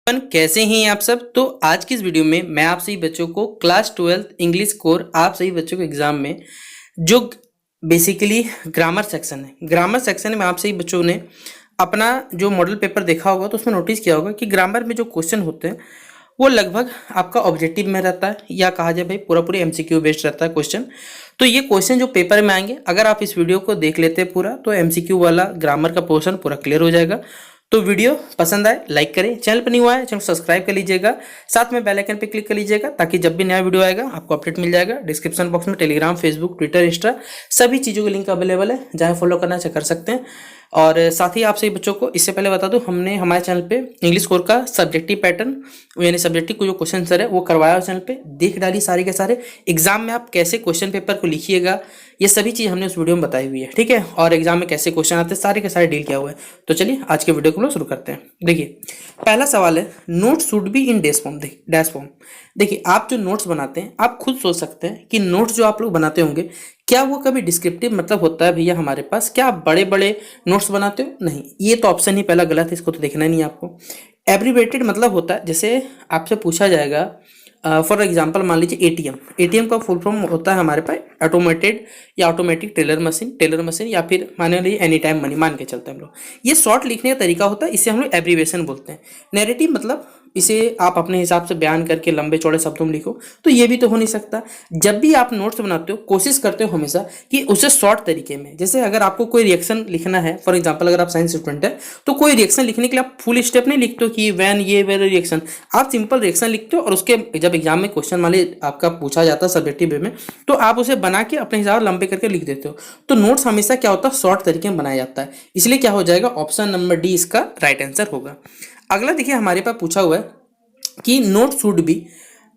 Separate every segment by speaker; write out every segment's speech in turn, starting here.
Speaker 1: कैसे हैं आप सब। तो आज की इस वीडियो में मैं आप सभी बच्चों को क्लास 12th इंग्लिश कोर आप सभी बच्चों को एग्जाम में जो बेसिकली ग्रामर सेक्शन में आप सभी बच्चों ने अपना जो मॉडल पेपर देखा होगा तो उसमें नोटिस किया होगा कि ग्रामर में जो क्वेश्चन होते हैं वो लगभग आपका ऑब्जेक्टिव में रहता है, या कहा जाए भाई पूरा पूरी एमसीक्यू बेस्ड रहता है क्वेश्चन। तो ये क्वेश्चन जो पेपर में आएंगे, अगर आप इस वीडियो को देख लेते हैं पूरा तो एमसीक्यू वाला ग्रामर का पोर्शन पूरा क्लियर हो जाएगा। तो वीडियो पसंद आए लाइक करें, चैनल पर नहीं हुआ है चैनल सब्सक्राइब कर लीजिएगा, साथ में बेल आइकन पे क्लिक कर लीजिएगा ताकि जब भी नया वीडियो आएगा आपको अपडेट मिल जाएगा। डिस्क्रिप्शन बॉक्स में टेलीग्राम, फेसबुक, ट्विटर, इंस्टा सभी चीज़ों के लिंक अवेलेबल है, जहाँ फॉलो करना चाहे कर सकते हैं। और साथ ही आप सभी बच्चों को इससे पहले बता दूं, हमने हमारे चैनल पे इंग्लिश कोर का सब्जेक्टिव पैटर्न यानी सब्जेक्टिव को जो क्वेश्चन सर है वो करवाया चैनल पे, देख डाली सारे के सारे। एग्जाम में आप कैसे क्वेश्चन पेपर को लिखिएगा ये सभी चीज़ हमने उस वीडियो में बताई हुई है, ठीक है। और एग्जाम में कैसे क्वेश्चन आते हैं सारे के सारे डील किया हुआ है। तो चलिए आज के वीडियो को लोग शुरू करते हैं। देखिए पहला सवाल है, note should be in dash form. देखिए आप जो नोट्स बनाते हैं आप खुद सोच सकते हैं कि नोट्स जो आप लोग बनाते होंगे क्या वो कभी डिस्क्रिप्टिव मतलब होता है भैया हमारे पास, क्या आप बड़े बड़े नोट्स बनाते हो? नहीं, ये तो ऑप्शन ही पहला गलत है, इसको तो देखना नहीं है आपको। एब्रीवेटेड मतलब होता है, जैसे आपसे पूछा जाएगा फॉर एग्जांपल मान लीजिए एटीएम का फुल फॉर्म होता है हमारे पास ऑटोमेटेड या ऑटोमेटिक टेलर मशीन या फिर मान लीजिए एनी टाइम मनी मान के चलते हैं हम लोग। ये शॉर्ट लिखने का तरीका होता है, इसे हम लोग एब्रीवेशन बोलते हैं। नैरेटिव मतलब इसे आप अपने हिसाब से बयान करके लंबे चौड़े शब्दों में लिखो, तो ये भी तो हो नहीं सकता। जब भी आप नोट्स बनाते हो कोशिश करते हो हमेशा कि उसे शॉर्ट तरीके में, जैसे अगर आपको कोई रिएक्शन लिखना है, फॉर एग्जांपल अगर आप साइंस स्टूडेंट है तो कोई रिएक्शन लिखने के लिए आप फुल स्टेप नहीं लिखते हो कि वैन ये वेर रिएक्शन, आप सिंपल रिएक्शन लिखते हो और उसके जब एग्जाम में क्वेश्चन मान लीजिए आपका पूछा जाता है सब्जेक्टिव वे में तो आप उसे बना के अपने हिसाब लंबे करके लिख देते हो। तो नोट्स हमेशा क्या होता है शॉर्ट तरीके में बनाया जाता है, इसलिए क्या हो जाएगा ऑप्शन नंबर डी इसका राइट आंसर होगा। अगला देखिए हमारे पास पूछा हुआ है कि note should be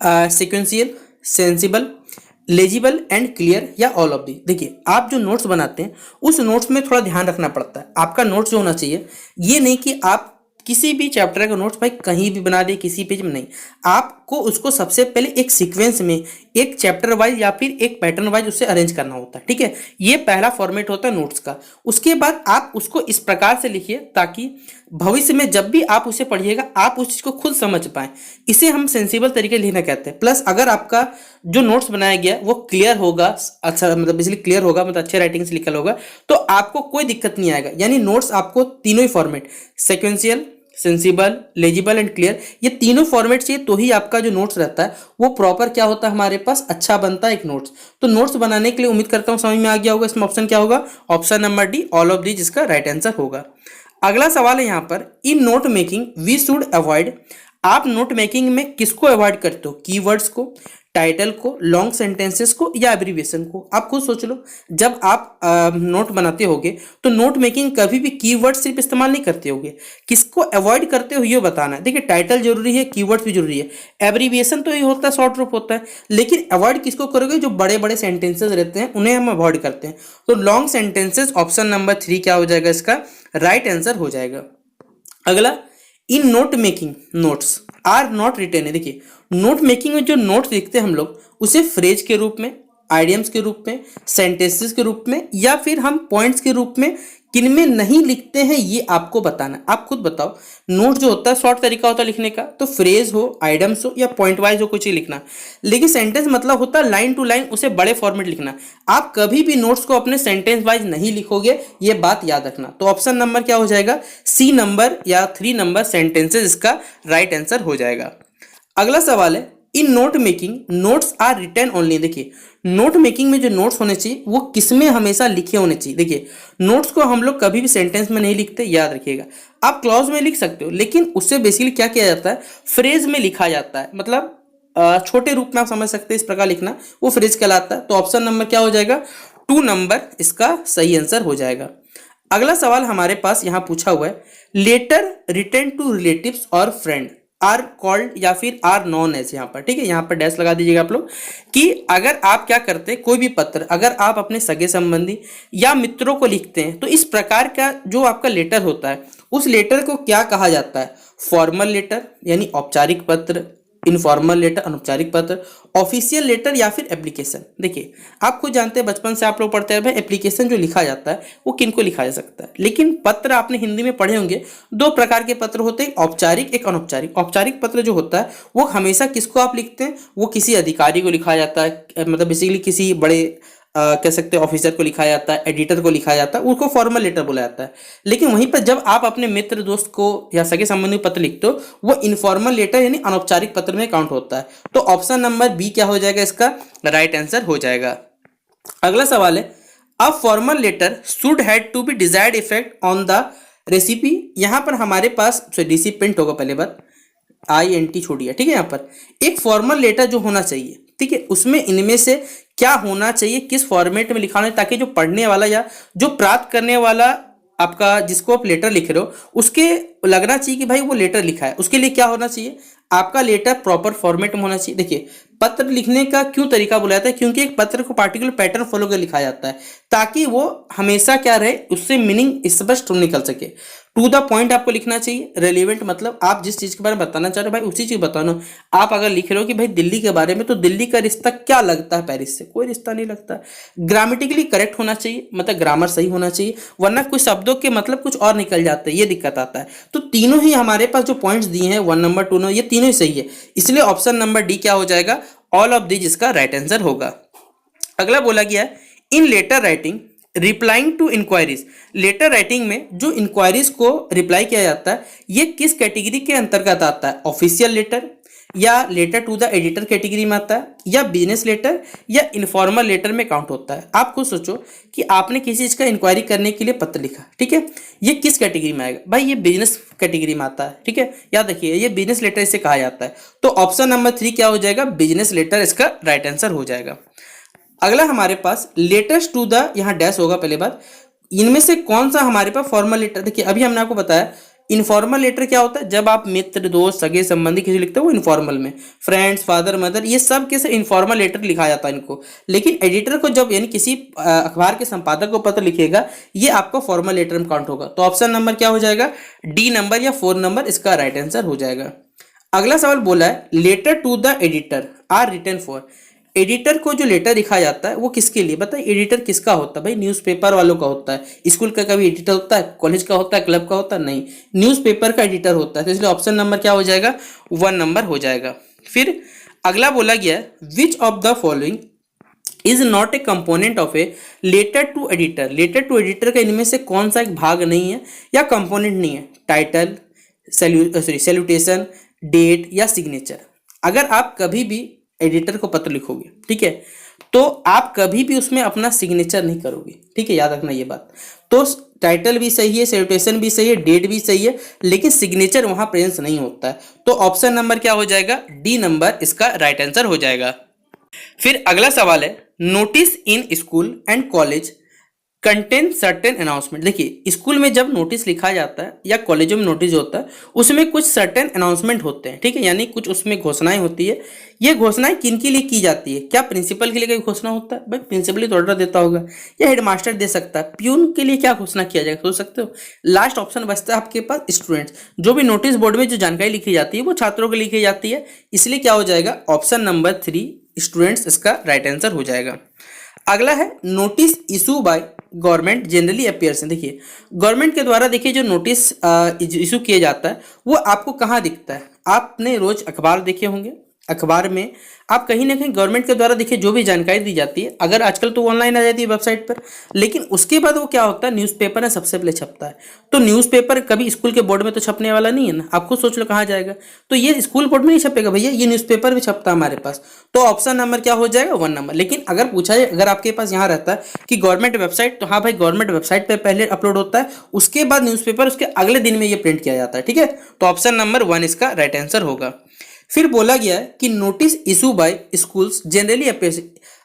Speaker 1: sequential, sensible, legible and clear या ऑल ऑफ दी। देखिए आप जो नोट्स बनाते हैं उस नोट्स में थोड़ा ध्यान रखना पड़ता है। आपका नोट्स जो होना चाहिए ये नहीं कि आप किसी भी चैप्टर का नोट्स भाई कहीं भी बना दे किसी पेज में, नहीं, आपको उसको सबसे पहले एक सीक्वेंस में एक चैप्टर वाइज या फिर एक पैटर्न वाइज उसे अरेंज करना होता है, ठीक है। ये पहला फॉर्मेट होता है नोट्स का। उसके बाद आप उसको इस प्रकार से लिखिए ताकि भविष्य में जब भी आप उसे पढ़िएगा आप उस चीज को खुद समझ पाए। इसे हम सेंसिबल तरीके लिखना कहते हैं। प्लस अगर आपका जो नोट्स बनाया गया वो क्लियर होगा, अच्छा मतलब बेसिकली क्लियर होगा मतलब अच्छे राइटिंग से लिखा होगा, तो आपको कोई दिक्कत नहीं आएगा। यानी नोट्स आपको तीनों ही format sequential, sensible, legible and clear, ये तीनों फॉर्मेट चाहिए तो ही आपका जो नोट्स रहता है वो प्रॉपर क्या होता है हमारे पास अच्छा बनता है एक नोट्स। तो नोट्स बनाने के लिए उम्मीद करता हूँ समझ में आ गया होगा। इसमें ऑप्शन क्या होगा, option number D all of the, जिसका राइट आंसर होगा। अगला सवाल है यहाँ पर, in note making we should avoid. आप नोट मेकिंग में किसको अवॉइड करते हो, कीवर्ड्स को, टाइटल को, लॉन्ग सेंटेंसेस को या एब्रीविएशन को? आप खुद सोच लो। जब आप नोट बनाते होगे तो नोट मेकिंग कभी भी कीवर्ड सिर्फ इस्तेमाल नहीं करते होगे, किसको अवॉइड करते हो ये बताना है। देखिए टाइटल जरूरी है, कीवर्ड्स भी जरूरी है, एब्रीविएशन तो ये होता है शॉर्ट रूप होता है, लेकिन अवॉइड किसको करोगे, जो बड़े बड़े सेंटेंसेस रहते हैं उन्हें हम अवॉइड करते हैं। तो लॉन्ग सेंटेंसेस ऑप्शन नंबर 3 क्या हो जाएगा, इसका राइट आंसर हो जाएगा। अगला, in note making notes are not written है। देखिए नोट मेकिंग में जो नोट्स लिखते हैं हम लोग उसे फ्रेज के रूप में, आइडियम्स के रूप में, सेंटेंसेस के रूप में या फिर हम पॉइंट्स के रूप में किनमें नहीं लिखते हैं ये आपको बताना। आप खुद बताओ। नोट जो होता है शॉर्ट तरीका होता है लिखने का, तो फ्रेज हो, आइटम्स हो या पॉइंट वाइज हो कुछ ही लिखना। लेकिन सेंटेंस मतलब होता है लाइन टू लाइन, उसे बड़े फॉर्मेट लिखना। आप कभी भी नोट्स को अपने सेंटेंस वाइज नहीं लिखोगे, ये बात याद रखना। तो ऑप्शन नंबर क्या हो जाएगा, सी नंबर या 3 नंबर सेंटेंसेस इसका राइट आंसर हो जाएगा। अगला सवाल है, in note making notes are written only. देखिए नोट मेकिंग में जो नोट्स होने चाहिए वो किसमें हमेशा लिखे होने चाहिए। देखिए नोट्स को हम लोग कभी भी सेंटेंस में नहीं लिखते, याद रखिएगा। आप क्लॉज में लिख सकते हो लेकिन उससे बेसिकली क्या किया जाता है, फ्रेज में लिखा जाता है। मतलब छोटे रूप में आप समझ सकते हैं, इस प्रकार लिखना वो फ्रेज कहलाता है। तो ऑप्शन नंबर क्या हो जाएगा, 2 नंबर इसका सही आंसर हो जाएगा। अगला सवाल हमारे पास यहाँ पूछा हुआ है, लेटर रिटर्न टू रिलेटिव्स और फ्रेंड आर कॉल्ड या फिर आर नॉन एज, यहाँ पर ठीक है, यहाँ पर डैश लगा दीजिएगा आप लोग कि अगर आप क्या करते हैं कोई भी पत्र अगर आप अपने सगे संबंधी या मित्रों को लिखते हैं तो इस प्रकार का जो आपका लेटर होता है उस लेटर को क्या कहा जाता है, फॉर्मल लेटर यानी औपचारिक पत्र, इनफॉर्मल लेटर अनौपचारिक पत्र, ऑफिशियल लेटर या फिर एप्लीकेशन। देखिए आप खुद जानते हैं, बचपन से आप लोग पढ़ते हैं भाई एप्लीकेशन जो लिखा जाता है वो किन को लिखा जा सकता है, लेकिन पत्र आपने हिंदी में पढ़े होंगे, दो प्रकार के पत्र होते हैं, औपचारिक एक अनौपचारिक। औपचारिक पत्र जो होता है वो हमेशा किसको आप लिखते हैं, वो किसी अधिकारी को लिखा जाता है, मतलब बेसिकली किसी बड़े कह सकते हैं ऑफिसर को लिखा जाता है, एडिटर को लिखा जाता है, उसको फॉर्मल लेटर बोला जाता है। लेकिन वहीं पर जब आप अपने मित्र दोस्त को या सगे संबंधी को पत्र लिखते हो वो इनफॉर्मल लेटर यानी अनौपचारिक पत्र में काउंट होता है। तो ऑप्शन नंबर बी क्या हो जाएगा, इसका राइट आंसर हो जाएगा। अगला सवाल है, a formal letter should had to be desired effect on the recipe. यहां पर हमारे पास डिसिपेंट होगा, पहले बात INT छोड़िए, ठीक है। यहाँ पर एक फॉर्मल लेटर जो होना चाहिए, ठीक है, उसमें इनमें से क्या होना चाहिए, किस फॉर्मेट में लिखा होना चाहिए, ताकि जो पढ़ने वाला या जो प्राप्त करने वाला आपका जिसको आप लेटर लिख रहे हो उसके लगना चाहिए कि भाई वो लेटर लिखा है। उसके लिए क्या होना चाहिए, आपका लेटर प्रॉपर फॉर्मेट में होना चाहिए। देखिए पत्र लिखने का क्यों तरीका बुलाया जाता है, क्योंकि एक पत्र को पार्टिकुलर पैटर्न फॉलो कर लिखा जाता है ताकि वो हमेशा क्या रहे, उससे मीनिंग स्पष्ट निकल सके। टू द पॉइंट आपको लिखना चाहिए, रेलिवेंट मतलब आप जिस चीज के बारे में बताना चाह रहे हो भाई उसी चीज बताना। आप अगर लिख रहे हो कि भाई दिल्ली के बारे में, तो दिल्ली का रिश्ता क्या लगता है पेरिस से, कोई रिश्ता नहीं लगता। ग्रामेटिकली करेक्ट होना चाहिए, मतलब ग्रामर सही होना चाहिए, वरना कुछ शब्दों के मतलब कुछ और निकल जाते हैं, ये दिक्कत आता है। तो तीनों ही हमारे पास जो पॉइंट्स दिए हैं 1 नंबर 2 नंबर, ये तीनों ही सही है, इसलिए ऑप्शन नंबर डी क्या हो जाएगा, ऑल ऑफ दिस इसका राइट आंसर होगा। अगला बोला गया है, in letter writing replying to inquiries. Letter writing में जो इंक्वायरीज को रिप्लाई किया जाता है ये किस कैटेगरी के अंतर्गत आता है, ऑफिशियल लेटर या letter to the editor category में आता है, या बिजनेस लेटर या इनफॉर्मल लेटर में काउंट होता है। आप खुद सोचो कि आपने किसी चीज का इंक्वायरी करने के लिए पत्र लिखा, ठीक है, ये किस कैटेगरी में आएगा, भाई ये बिजनेस कैटेगरी में आता है, ठीक है, याद रखिए ये बिजनेस लेटर इसे कहा जाता है। तो ऑप्शन नंबर 3 क्या हो जाएगा, बिजनेस लेटर इसका राइट आंसर हो जाएगा। अगला हमारे पास लेटर्स टू द, यहाँ डैश होगा पहले बात, इनमें से कौन सा हमारे पास फॉर्मल लेटर, देखिए अभी हमने आपको बताया इनफॉर्मल लेटर क्या होता है, जब आप मित्र दोस्त सगे संबंधी किसी लिखते हो वो इनफॉर्मल में, फ्रेंड्स फादर मदर ये सब कैसे इनफॉर्मल लेटर लिखा जाता है इनको। लेकिन एडिटर को जब यानी किसी अखबार के संपादक को पत्र लिखेगा ये आपका फॉर्मल लेटर में काउंट होगा। तो ऑप्शन नंबर क्या हो जाएगा, डी नंबर या 4 नंबर इसका राइट आंसर हो जाएगा। अगला सवाल बोला है, letter to the editor are written for. Editor को जो लेटर लिखा जाता है वो किसके लिए, बताइए एडिटर किसका होता है, भाई न्यूज़पेपर वालों का होता है। स्कूल का कभी एडिटर होता है, कॉलेज का होता है, क्लब का होता है, नहीं, न्यूज़पेपर का एडिटर होता है। तो इसलिए ऑप्शन नंबर क्या हो जाएगा, 1 नंबर हो जाएगा। फिर अगला बोला गया है, which of the following is not a component of a letter to editor. Letter to editor का इनमें से कौन सा एक भाग नहीं है या कंपोनेंट नहीं है, टाइटल, सैल्यूटेशन, डेट या सिग्नेचर। अगर आप कभी भी एडिटर को पत्र लिखोगे, ठीक है, तो आप कभी भी उसमें अपना सिग्नेचर नहीं करोगे, ठीक है, याद रखना ये बात। तो टाइटल भी सही है, सैल्यूटेशन भी सही है, डेट भी सही है, लेकिन सिग्नेचर वहां प्रेजेंस नहीं होता है। तो ऑप्शन नंबर क्या हो जाएगा, डी नंबर इसका राइट आंसर हो जाएगा। फिर अगला सवाल है, notice in school and college contain certain announcement. देखिए स्कूल में जब नोटिस लिखा जाता है या कॉलेजों में नोटिस होता है उसमें कुछ सर्टेन अनाउंसमेंट होते हैं, ठीक है, यानी कुछ उसमें घोषणाएं होती है। ये घोषणाएं किन के लिए की जाती है, क्या प्रिंसिपल के लिए कोई घोषणा होता है, भाई प्रिंसिपल ही तो ऑर्डर देता होगा, या हेडमास्टर दे सकता है, प्यून के लिए क्या घोषणा किया जाएगा, सोच सकते हो। लास्ट ऑप्शन बचता है आपके पास स्टूडेंट्स। जो भी नोटिस बोर्ड में जो जानकारी लिखी जाती है वो छात्रों के लिए लिखी जाती है, इसलिए क्या हो जाएगा, ऑप्शन नंबर 3 स्टूडेंट्स इसका राइट आंसर हो जाएगा। अगला है, notice issue by government generally appears. देखिए गवर्नमेंट के द्वारा देखिए जो नोटिस इशू किया जाता है वो आपको कहाँ दिखता है, आपने रोज अखबार देखे होंगे, अखबार में आप कहीं ना कहीं गवर्नमेंट के द्वारा देखिए जो भी जानकारी दी जाती है, अगर आजकल तो ऑनलाइन आ जाती है वेबसाइट पर, लेकिन उसके बाद वो क्या होता है, न्यूज़पेपर में सबसे पहले छपता है। तो न्यूज़पेपर कभी स्कूल के बोर्ड में तो छपने वाला नहीं है ना, आप खुद सोच लो कहाँ जाएगा, तो ये स्कूल बोर्ड में नहीं छपेगा भैया, ये न्यूज़पेपर में छपता है हमारे पास। तो ऑप्शन नंबर क्या हो जाएगा, 1 नंबर। लेकिन अगर पूछा जाए, अगर आपके पास यहाँ रहता है कि गवर्नमेंट वेबसाइट, तो हाँ भाई गवर्नमेंट वेबसाइट पर पहले अपलोड होता है, उसके बाद न्यूज़पेपर उसके अगले दिन में ये प्रिंट किया जाता है, ठीक है। तो ऑप्शन नंबर 1 इसका राइट आंसर होगा। फिर बोला गया है कि notice issue bye schools generally appears.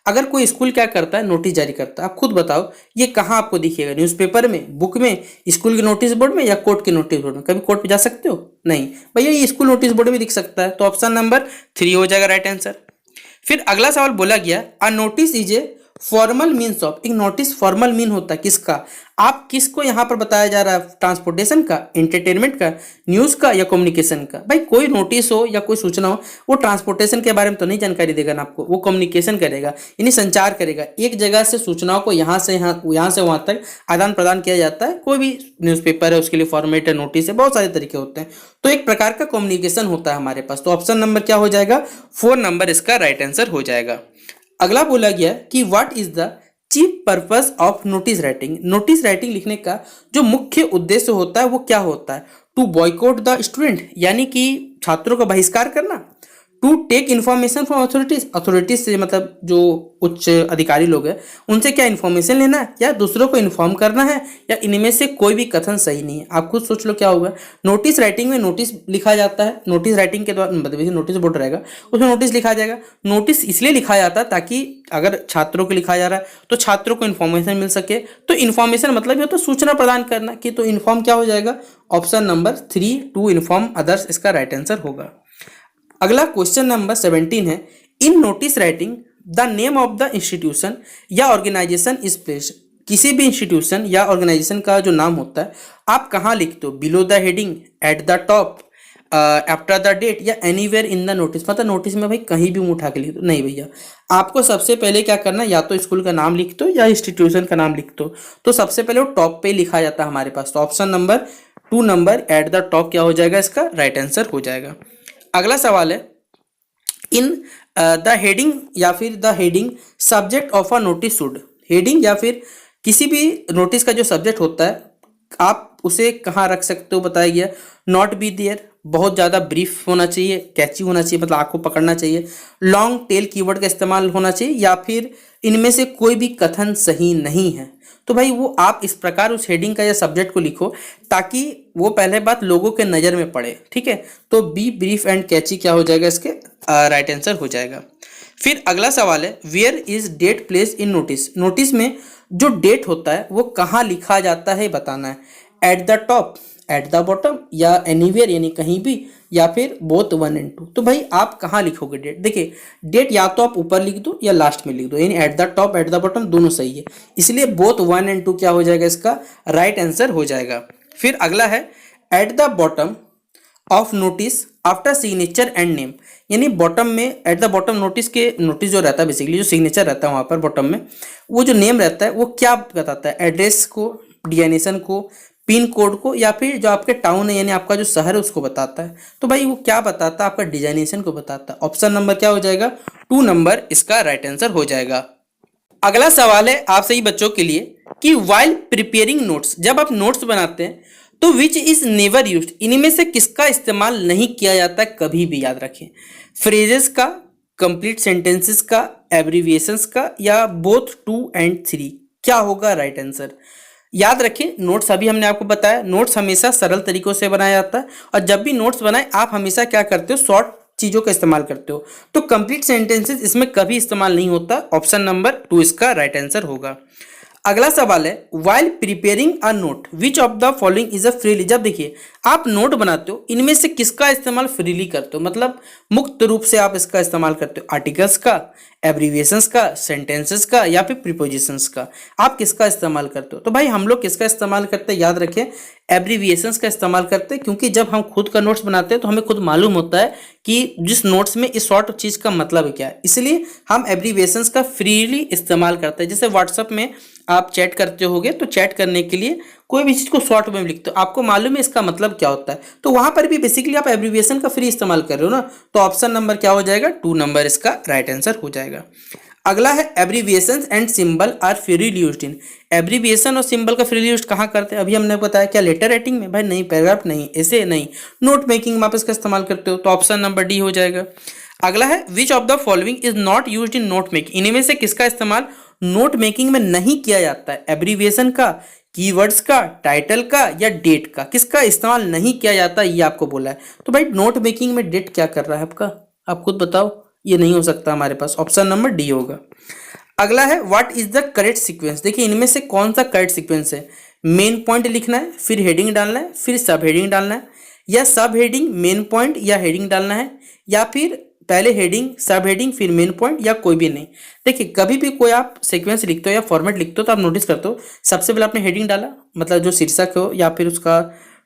Speaker 1: अगर कोई स्कूल क्या करता है, नोटिस जारी करता है, आप खुद बताओ ये कहाँ आपको दिखेगा, न्यूज़पेपर में, बुक में, स्कूल के नोटिस बोर्ड में या कोर्ट के नोटिस बोर्ड में। कभी कोर्ट पे जा सकते हो, नहीं भैया, ये स्कूल नोटिस बोर्ड में दिख सकता है। तो ऑप्शन नंबर 3 हो जाएगा राइट आंसर। फिर अगला सवाल बोला गया, a notice is a formal means of, एक नोटिस फॉर्मल मीन होता है किसका, आप किसको यहाँ पर बताया जा रहा है, ट्रांसपोर्टेशन का, एंटरटेनमेंट का, न्यूज़ का या कम्युनिकेशन का। भाई कोई नोटिस हो या कोई सूचना हो, वो ट्रांसपोर्टेशन के बारे में तो नहीं जानकारी देगा ना आपको, वो कम्युनिकेशन करेगा यानी संचार करेगा। एक जगह से सूचनाओं को यहाँ से वहाँ तक आदान प्रदान किया जाता है। कोई भी न्यूज़पेपर है उसके लिए फॉर्मेट है, नोटिस है, बहुत सारे तरीके होते हैं। तो एक प्रकार का कम्युनिकेशन होता है हमारे पास। तो ऑप्शन नंबर क्या हो जाएगा, 4 नंबर इसका राइट आंसर हो जाएगा। अगला बोला गया कि what is the chief purpose of notice writing. Notice writing लिखने का जो मुख्य उद्देश्य होता है वो क्या होता है, टू बॉयकॉट द स्टूडेंट यानी कि छात्रों का बहिष्कार करना, to take information from authorities, authorities से मतलब जो उच्च अधिकारी लोग हैं उनसे क्या इन्फॉर्मेशन लेना है या दूसरों को इन्फॉर्म करना है, या इनमें से कोई भी कथन सही नहीं है। आप खुद सोच लो क्या होगा। नोटिस राइटिंग में नोटिस लिखा जाता है, नोटिस राइटिंग के द्वारा मतलब नोटिस बोर्ड रहेगा उसमें नोटिस लिखा जाएगा। नोटिस इसलिए लिखा जाता है ताकि अगर छात्रों को लिखा जा रहा है तो छात्रों को इन्फॉर्मेशन मिल सके। तो इन्फॉर्मेशन मतलब ये होता है सूचना प्रदान करना कि, तो इन्फॉर्म क्या हो जाएगा, option number 3 to inform others इसका राइट आंसर होगा। अगला क्वेश्चन नंबर 17 है, in notice writing the name of the institution या ऑर्गेनाइजेशन इज प्लेस्ड। किसी भी इंस्टीट्यूशन या ऑर्गेनाइजेशन का जो नाम होता है आप कहाँ लिखते हो, below the heading, at the top, after the date या एनीवेयर इन द नोटिस। मतलब नोटिस में भाई कहीं भी मुंह उठा के लिख दो, नहीं भैया आपको सबसे पहले क्या करना है, या तो स्कूल का नाम लिख दो या इंस्टीट्यूशन का नाम लिख दो। तो सबसे पहले वो टॉप पे लिखा जाता है हमारे पास। तो option number 2 number eight the top क्या हो जाएगा, इसका राइट आंसर हो जाएगा। अगला सवाल है, इन द हेडिंग या फिर the heading subject of a notice should. Heading या फिर किसी भी नोटिस का जो सब्जेक्ट होता है आप उसे कहाँ रख सकते हो, बताया गया नॉट बी देयर, बहुत ज़्यादा ब्रीफ होना चाहिए, कैची होना चाहिए मतलब आपको पकड़ना चाहिए, लॉन्ग टेल कीवर्ड का इस्तेमाल होना चाहिए, या फिर इनमें से कोई भी कथन सही नहीं है। तो भाई वो आप इस प्रकार उस हेडिंग का या सब्जेक्ट को लिखो ताकि वो पहले बात लोगों के नज़र में पड़े, ठीक है। तो बी ब्रीफ एंड कैची क्या हो जाएगा, इसके राइट आंसर हो जाएगा। फिर अगला सवाल है, where is date place in notice. Notice में जो डेट होता है वो कहाँ लिखा जाता है बताना है, eight the top, at the bottom या एनीवेयर यानी कहीं भी, या फिर बोथ 1 and 2। तो भाई आप कहाँ लिखोगे डेट, देखिए डेट या तो आप ऊपर लिख दो या लास्ट में लिख दो, यानी eight the top at the bottom दोनों सही है, इसलिए बोथ 1 and 2 क्या हो जाएगा, इसका राइट आंसर हो जाएगा। फिर अगला है, at the bottom of notice after signature and name, यानी बॉटम में एट द बॉटम नोटिस के, नोटिस जो रहता है बेसिकली जो सिग्नेचर रहता है वहाँ पर बॉटम में, वो जो नेम रहता है वो क्या बताता है, एड्रेस को, डियानेशन को, पिन कोड को, या फिर जो आपके टाउन है यानी आपका जो शहर है उसको बताता है। तो भाई वो क्या बताता है, आपका डिजाइनेशन को बताता है। ऑप्शन नंबर क्या हो जाएगा, 2 नंबर इसका राइट आंसर हो जाएगा। अगला सवाल है आप सही बच्चों के लिए कि वाइल प्रिपेयरिंग नोट्स, जब आप नोट्स बनाते हैं तो विच इज नेवर यूज्ड, इनमें से किसका इस्तेमाल नहीं किया जाता है, कभी भी याद रखें। फ्रेजेस का, कंप्लीट सेंटेंसेस का, एब्रीविएशंस का, या बोथ 2 and 3, क्या होगा राइट आंसर। याद रखें नोट्स अभी हमने आपको बताया, नोट्स हमेशा सरल तरीकों से बनाया जाता है, और जब भी नोट्स बनाए आप हमेशा क्या करते हो, शॉर्ट चीज़ों का इस्तेमाल करते हो। तो कंप्लीट सेंटेंसेस इसमें कभी इस्तेमाल नहीं होता। ऑप्शन नंबर 2 इसका राइट आंसर होगा। अगला सवाल है, while preparing a note which of the following is a freely. जब देखिए आप नोट बनाते हो इनमें से किसका इस्तेमाल फ्रीली करते हो, मतलब मुक्त रूप से आप इसका इस्तेमाल करते हो, आर्टिकल्स का, एब्रीविएशंस का, सेंटेंसेस का, या फिर प्रीपोजिशंस का, आप किसका इस्तेमाल करते हो। तो भाई हम लोग किसका इस्तेमाल करते हैं, याद रखें एब्रीविएशंस का इस्तेमाल करते हैं, क्योंकि जब हम खुद का नोट्स बनाते हैं तो हमें खुद मालूम होता है कि जिस नोट्स में इस शॉर्ट चीज़ का मतलब क्या है, इसलिए हम एब्रीविएशंस का फ्रीली इस्तेमाल करते हैं। जैसे व्हाट्सएप में आप चैट करते होगे तो चैट करने के लिए कोई भी चीज़ को शॉर्ट में लिखते हो, आपको मालूम है इसका मतलब क्या होता है, तो वहां पर भी बेसिकली आप एब्रीविएशन का फ्री इस्तेमाल कर रहे हो ना। तो ऑप्शन नंबर क्या हो जाएगा, 2 नंबर इसका राइट आंसर हो जाएगा। अगला है, abbreviations and symbol are freely used in. Abbreviation और सिंबल का फ्रीली यूज कहाँ करते हैं, अभी हमने बताया, क्या लेटर राइटिंग में, भाई नहीं, पैराग्राफ नहीं, ऐसे नहीं, नोट मेकिंग में आप इसका इस्तेमाल करते हो। तो ऑप्शन नंबर डी हो जाएगा। अगला है, which of the following is not used in note making. इनमें से किसका इस्तेमाल नोट मेकिंग में नहीं किया जाता है, एब्रीविएशन का, कीवर्ड्स का, टाइटल का, या डेट का, किसका इस्तेमाल नहीं किया जाता ये आपको बोला है। तो भाई नोट मेकिंग में डेट क्या कर रहा है आपका, आप खुद बताओ, ये नहीं हो सकता हमारे पास। ऑप्शन नंबर डी होगा। अगला है, what is the correct sequence. देखिए इनमें से कौन सा करेक्ट सीक्वेंस है, मेन पॉइंट लिखना है, फिर हेडिंग डालना है, फिर सब हेडिंग डालना है, या सब हेडिंग मेन पॉइंट या हेडिंग डालना है, या फिर पहले हेडिंग, सब हेडिंग, फिर मेन पॉइंट या कोई भी नहीं। देखिए कभी भी कोई आप सीक्वेंस लिखते हो या फॉर्मेट लिखते हो तो आप नोटिस करते हो सबसे पहले आपने हेडिंग डाला, मतलब जो शीर्षक हो या फिर उसका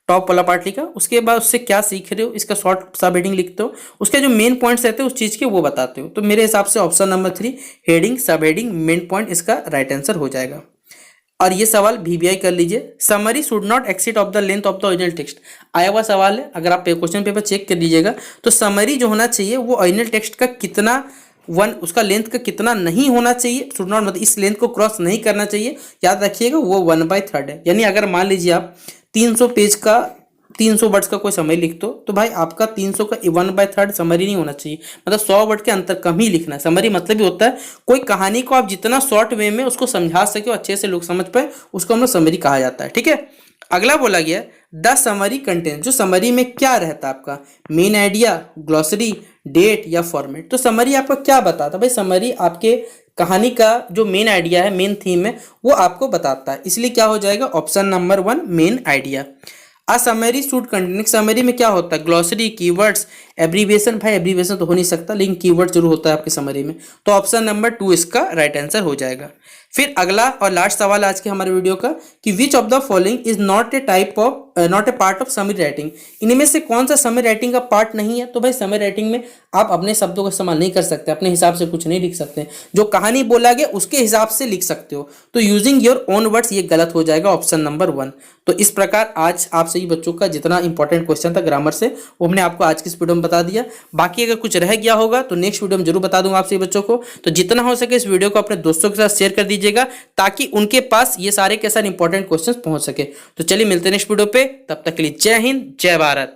Speaker 1: टॉप वाला पार्ट लिखा, उसके बाद उससे क्या सीख रहे हो इसका शॉर्ट सब हेडिंग लिखते हो, उसके जो मेन पॉइंट्स रहते हैं उस चीज़ के वो बताते हो। तो मेरे हिसाब से ऑप्शन नंबर 3 हेडिंग, सब हेडिंग, मेन पॉइंट इसका राइट आंसर हो जाएगा। और ये सवाल VBI कर लीजिए, summary should not exceed of the length of the original text. आया हुआ सवाल है, अगर आप क्वेश्चन पेपर चेक कर लीजिएगा तो समरी जो होना चाहिए वो ओरिजिनल टेक्स्ट का कितना उसका लेंथ का कितना नहीं होना चाहिए, शुड नॉट मतलब इस लेंथ को क्रॉस नहीं करना चाहिए, याद रखिएगा वो 1/3 है। यानी अगर मान लीजिए आप 300 पेज का 300 वर्ड्स का कोई समरी लिखते हो तो भाई आपका 300 का 1/3 समरी नहीं होना चाहिए, मतलब 100 वर्ड के अंतर कम ही लिखना है। समरी मतलब ही होता है कोई कहानी को आप जितना शॉर्ट वे में उसको समझा सके और अच्छे से लोग समझ पाए, उसको हम लोग समरी कहा जाता है। ठीक है, अगला बोला गया द समरी कंटेंट, जो समरी में क्या रहता है आपका, मेन आइडिया, ग्लॉसरी, डेट या फॉर्मेट। तो समरी आपको क्या बताता है भाई, समरी आपके कहानी का जो मेन आइडिया है, मेन थीम है, वो आपको बताता है, इसलिए क्या हो जाएगा option number 1 main idea. A summary should contain, summary में क्या होता है, ग्लॉसरी, कीवर्ड्स, एब्रीविएशन। भाई एब्रीविएशन तो हो नहीं सकता लेकिन कीवर्ड जरूर होता है आपकी समरी में, तो ऑप्शन नंबर 2 इसका राइट आंसर हो जाएगा। फिर अगला और लास्ट सवाल आज के हमारे वीडियो का कि विच of the following is not A part of summary writing. इनमें से कौन सा समरी राइटिंग का पार्ट नहीं है। तो भाई समरी राइटिंग में आप अपने शब्दों का इस्तेमाल नहीं कर सकते, अपने हिसाब से कुछ नहीं लिख सकते, जो कहानी बोला गया उसके हिसाब से लिख सकते हो, तो यूजिंग योर ओन वर्ड्स ये गलत हो जाएगा ऑप्शन नंबर 1। तो इस प्रकार आज आप सभी बच्चों का जितना इंपॉर्टेंट क्वेश्चन था ग्रामर से वो हमने आपको आज की इस वीडियो में बता दिया। बाकी अगर कुछ रह गया होगा तो नेक्स्ट वीडियो में जरूर बता दूंगा आप सभी बच्चों को। तो जितना हो सके इस वीडियो को अपने दोस्तों के साथ शेयर कर दीजिएगा ताकि उनके पास ये सारे के सारे इंपॉर्टेंट क्वेश्चन पहुंच सके। तो चलिए मिलते हैं नेक्स्ट वीडियो पे, तब तक के लिए जय हिंद, जय भारत।